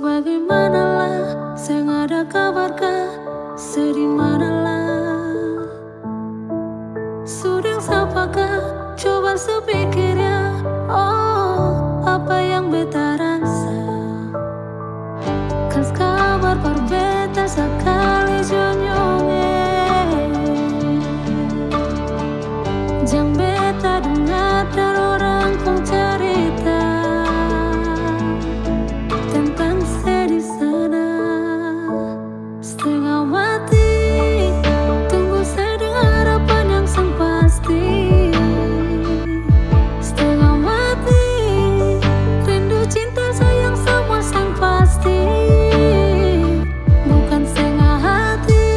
Sebagaimanalah, saya nggak ada kabarkah, sedih manalah. Sudah sapakah, coba sepikir ya. Oh, apa yang beta rasa? Kas kabar par beta sekali jonyonge. Jang beta dengar dari orang pun cerita tentang saya di sana. Setengah mati, tunggu saya dengan harapan yang sang pasti. Setengah mati, rindu cinta sayang semua sang pasti. Bukan setengah hati,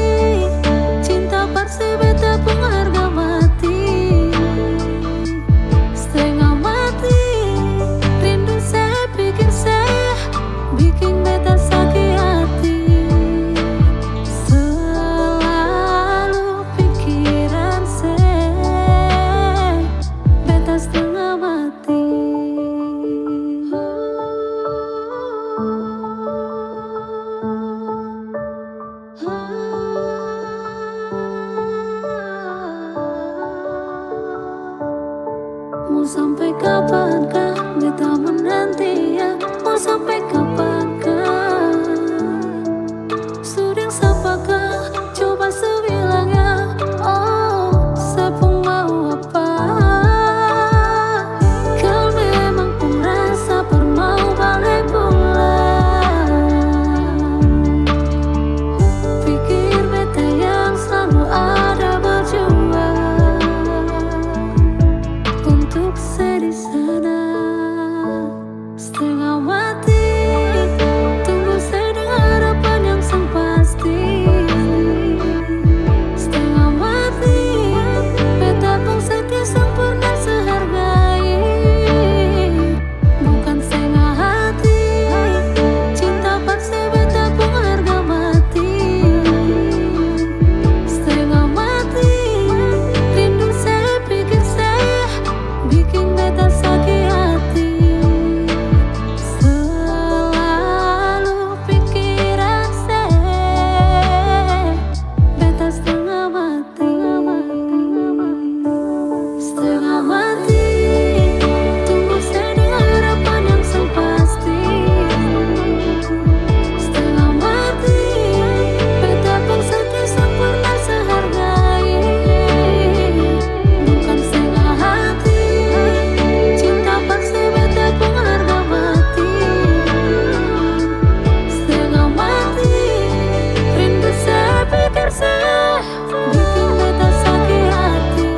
cinta parse beta pun harga mati. Setengah mati, rindu saya pikir saya bikin beta sakit hati. Selalu pikiran saya beta setengah mati. Mau sampai kapankah beta menanti ya? Mau sampai kapankah? Sudah sapakah, coba sebilang ya. Oh, saya pun mau apa? Kalau memang pun rasa per mau balik pulang. Pikir beta yang selalu ada berjuang untuk saya di sana. Setengah mati, tunggu saya dengan harapan yang sang pasti. Setengah mati, beta pun setia sempurna sehargai. Bukan setengah hati, cinta paksa beta pun harga mati. Setengah mati, rindu saya pikir saya bikin beta sakit hati. Selalu pikiran saya beta setengah mati. Setengah mati, tunggu saya dengan harapan yang sang pasti. Setengah mati, beta pun setia sempurna sehargai. Bukan setengah hati, cinta paksa beta pun harga mati. Setengah mati, rindu saya pikir saya bikin beta sakit hati.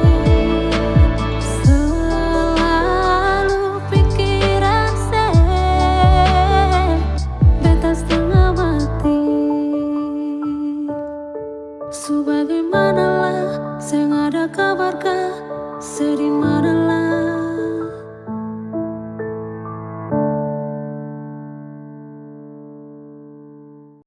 Selalu pikiran saya beta setengah mati. Sebagaimanalah, saya nggak ada kabarkah, sedih manalah.